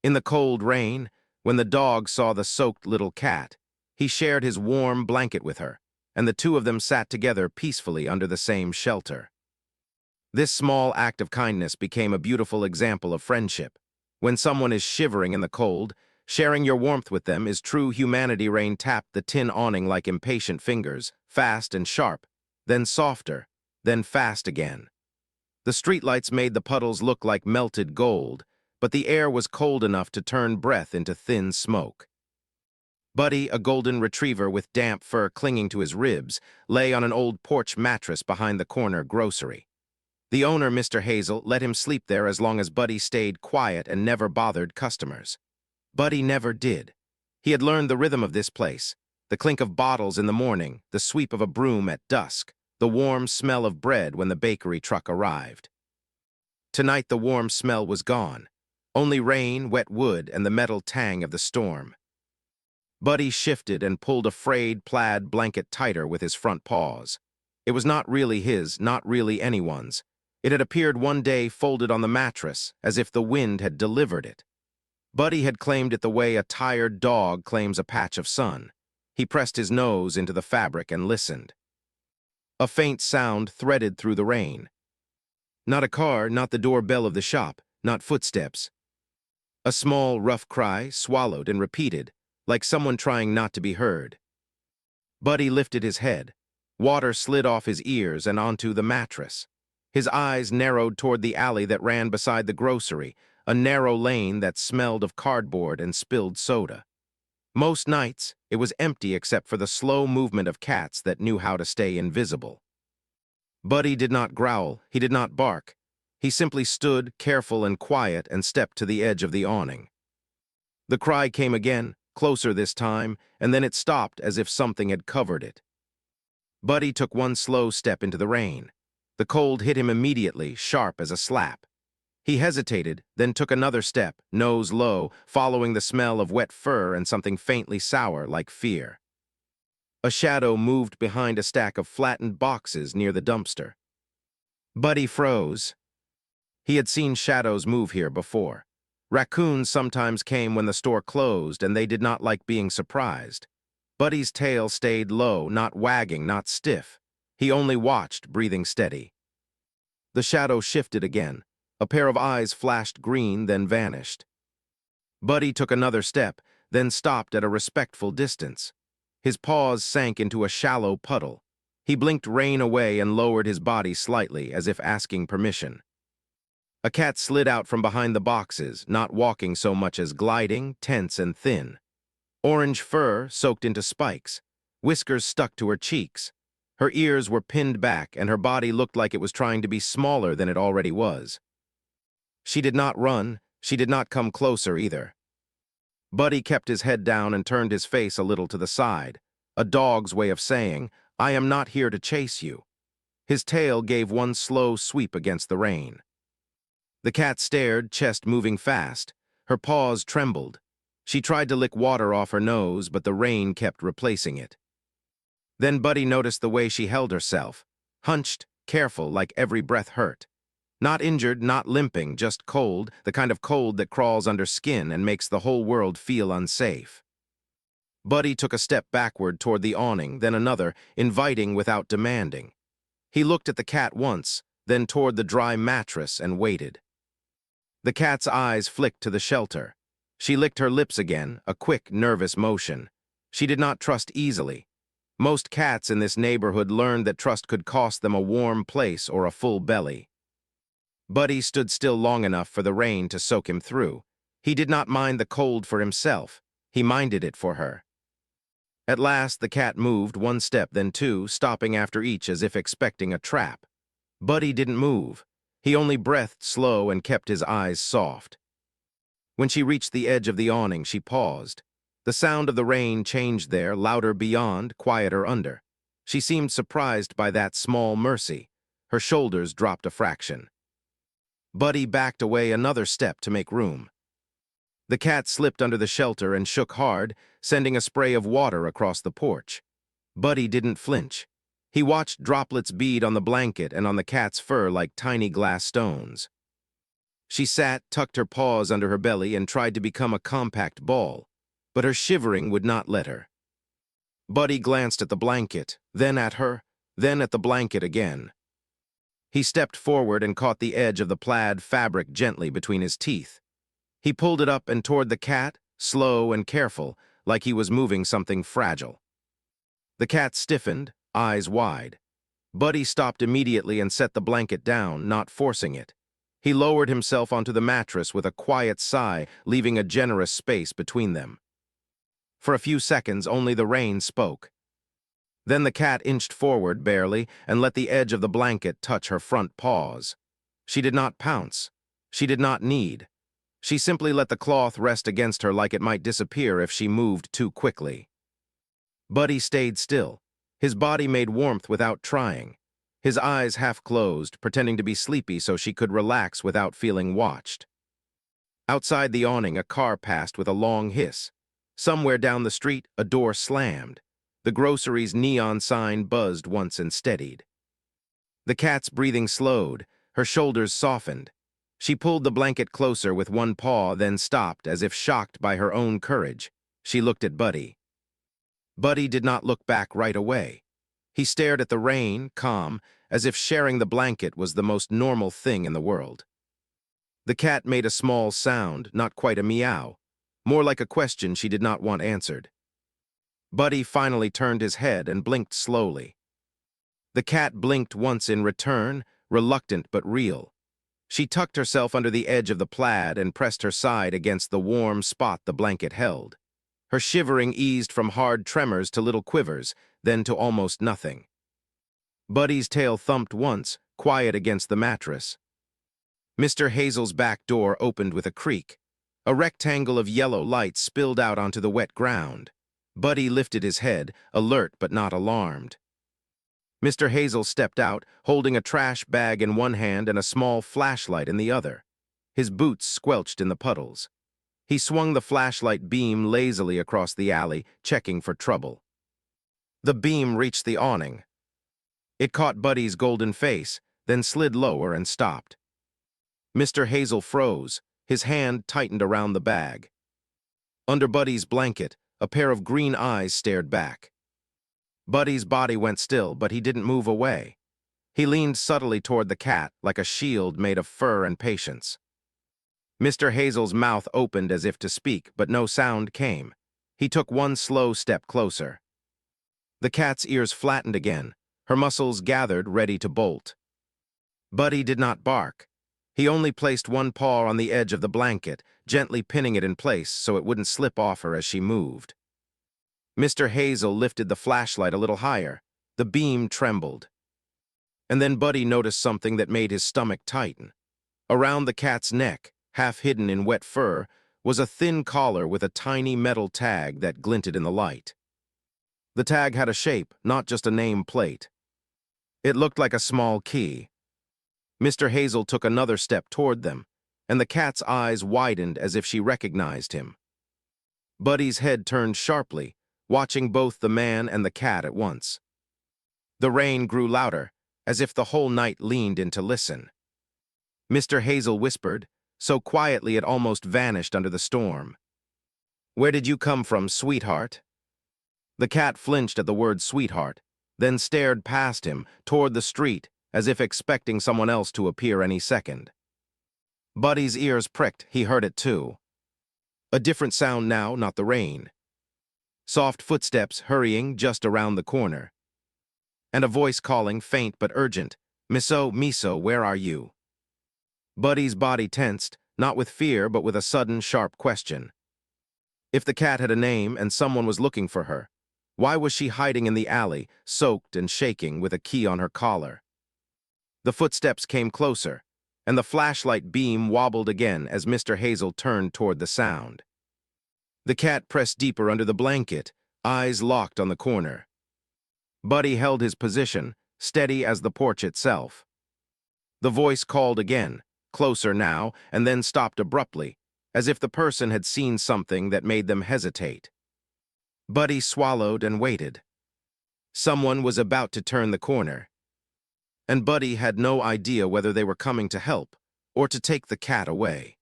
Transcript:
In the cold rain, when the dog saw the soaked little cat, he shared his warm blanket with her, and the two of them sat together peacefully under the same shelter. This small act of kindness became a beautiful example of friendship. When someone is shivering in the cold, sharing your warmth with them is true humanity. Rain tapped the tin awning like impatient fingers, fast and sharp, then softer, then fast again. The streetlights made the puddles look like melted gold, but the air was cold enough to turn breath into thin smoke. Buddy, a golden retriever with damp fur clinging to his ribs, lay on an old porch mattress behind the corner grocery. The owner, Mr. Hazel, let him sleep there as long as Buddy stayed quiet and never bothered customers. Buddy never did. He had learned the rhythm of this place: the clink of bottles in the morning, the sweep of a broom at dusk, the warm smell of bread when the bakery truck arrived. Tonight the warm smell was gone. Only rain, wet wood, and the metal tang of the storm. Buddy shifted and pulled a frayed plaid blanket tighter with his front paws. It was not really his, not really anyone's. It had appeared one day folded on the mattress, as if the wind had delivered it. Buddy had claimed it the way a tired dog claims a patch of sun. He pressed his nose into the fabric and listened. A faint sound threaded through the rain. Not a car, not the doorbell of the shop, not footsteps. A small, rough cry, swallowed and repeated, like someone trying not to be heard. Buddy lifted his head. Water slid off his ears and onto the mattress. His eyes narrowed toward the alley that ran beside the grocery, a narrow lane that smelled of cardboard and spilled soda. Most nights, it was empty except for the slow movement of cats that knew how to stay invisible. Buddy did not growl, he did not bark. He simply stood, careful and quiet, and stepped to the edge of the awning. The cry came again, closer this time, and then it stopped as if something had covered it. Buddy took one slow step into the rain. The cold hit him immediately, sharp as a slap. He hesitated, then took another step, nose low, following the smell of wet fur and something faintly sour like fear. A shadow moved behind a stack of flattened boxes near the dumpster. Buddy froze. He had seen shadows move here before. Raccoons sometimes came when the store closed, and they did not like being surprised. Buddy's tail stayed low, not wagging, not stiff. He only watched, breathing steady. The shadow shifted again. A pair of eyes flashed green, then vanished. Buddy took another step, then stopped at a respectful distance. His paws sank into a shallow puddle. He blinked rain away and lowered his body slightly, as if asking permission. A cat slid out from behind the boxes, not walking so much as gliding, tense and thin. Orange fur soaked into spikes. Whiskers stuck to her cheeks. Her ears were pinned back, and her body looked like it was trying to be smaller than it already was. She did not run. She did not come closer either. Buddy kept his head down and turned his face a little to the side, a dog's way of saying, "I am not here to chase you." His tail gave one slow sweep against the rain. The cat stared, chest moving fast. Her paws trembled. She tried to lick water off her nose, but the rain kept replacing it. Then Buddy noticed the way she held herself, hunched, careful, like every breath hurt. Not injured, not limping, just cold, the kind of cold that crawls under skin and makes the whole world feel unsafe. Buddy took a step backward toward the awning, then another, inviting without demanding. He looked at the cat once, then toward the dry mattress and waited. The cat's eyes flicked to the shelter. She licked her lips again, a quick, nervous motion. She did not trust easily. Most cats in this neighborhood learned that trust could cost them a warm place or a full belly. Buddy stood still long enough for the rain to soak him through. He did not mind the cold for himself. He minded it for her. At last, the cat moved, one step, then two, stopping after each as if expecting a trap. Buddy didn't move. He only breathed slow and kept his eyes soft. When she reached the edge of the awning, she paused. The sound of the rain changed there, louder beyond, quieter under. She seemed surprised by that small mercy. Her shoulders dropped a fraction. Buddy backed away another step to make room. The cat slipped under the shelter and shook hard, sending a spray of water across the porch. Buddy didn't flinch. He watched droplets bead on the blanket and on the cat's fur like tiny glass stones. She sat, tucked her paws under her belly, and tried to become a compact ball, but her shivering would not let her. Buddy glanced at the blanket, then at her, then at the blanket again. He stepped forward and caught the edge of the plaid fabric gently between his teeth. He pulled it up and toward the cat, slow and careful, like he was moving something fragile. The cat stiffened, eyes wide. Buddy stopped immediately and set the blanket down, not forcing it. He lowered himself onto the mattress with a quiet sigh, leaving a generous space between them. For a few seconds, only the rain spoke. Then the cat inched forward barely and let the edge of the blanket touch her front paws. She did not pounce. She did not need. She simply let the cloth rest against her like it might disappear if she moved too quickly. Buddy stayed still. His body made warmth without trying. His eyes half closed, pretending to be sleepy so she could relax without feeling watched. Outside the awning, a car passed with a long hiss. Somewhere down the street, a door slammed. The grocery's neon sign buzzed once and steadied. The cat's breathing slowed. Her shoulders softened. She pulled the blanket closer with one paw, then stopped, as if shocked by her own courage. She looked at Buddy. Buddy did not look back right away. He stared at the rain, calm, as if sharing the blanket was the most normal thing in the world. The cat made a small sound, not quite a meow, more like a question she did not want answered. Buddy finally turned his head and blinked slowly. The cat blinked once in return, reluctant but real. She tucked herself under the edge of the plaid and pressed her side against the warm spot the blanket held. Her shivering eased from hard tremors to little quivers, then to almost nothing. Buddy's tail thumped once, quiet against the mattress. Mr. Hazel's back door opened with a creak. A rectangle of yellow light spilled out onto the wet ground. Buddy lifted his head, alert but not alarmed. Mr. Hazel stepped out, holding a trash bag in one hand and a small flashlight in the other. His boots squelched in the puddles. He swung the flashlight beam lazily across the alley, checking for trouble. The beam reached the awning. It caught Buddy's golden face, then slid lower and stopped. Mr. Hazel froze. His hand tightened around the bag. Under Buddy's blanket, a pair of green eyes stared back. Buddy's body went still, but he didn't move away. He leaned subtly toward the cat, like a shield made of fur and patience. Mr. Hazel's mouth opened as if to speak, but no sound came. He took one slow step closer. The cat's ears flattened again. Her muscles gathered, ready to bolt. Buddy did not bark. He only placed one paw on the edge of the blanket, gently pinning it in place so it wouldn't slip off her as she moved. Mr. Hazel lifted the flashlight a little higher. The beam trembled. And then Buddy noticed something that made his stomach tighten. Around the cat's neck, half hidden in wet fur, was a thin collar with a tiny metal tag that glinted in the light. The tag had a shape, not just a name plate. It looked like a small key. Mr. Hazel took another step toward them, and the cat's eyes widened as if she recognized him. Buddy's head turned sharply, watching both the man and the cat at once. The rain grew louder, as if the whole night leaned in to listen. Mr. Hazel whispered, so quietly it almost vanished under the storm. "Where did you come from, sweetheart?" The cat flinched at the word sweetheart, then stared past him, toward the street, as if expecting someone else to appear any second. Buddy's ears pricked. He heard it too. A different sound now, not the rain. Soft footsteps hurrying just around the corner. And a voice calling, faint but urgent, Miso, where are you?" Buddy's body tensed, not with fear but with a sudden, sharp question. If the cat had a name and someone was looking for her, why was she hiding in the alley, soaked and shaking with a key on her collar? The footsteps came closer, and the flashlight beam wobbled again as Mr. Hazel turned toward the sound. The cat pressed deeper under the blanket, eyes locked on the corner. Buddy held his position, steady as the porch itself. The voice called again, closer now, and then stopped abruptly, as if the person had seen something that made them hesitate. Buddy swallowed and waited. Someone was about to turn the corner. And Buddy had no idea whether they were coming to help, or to take the cat away.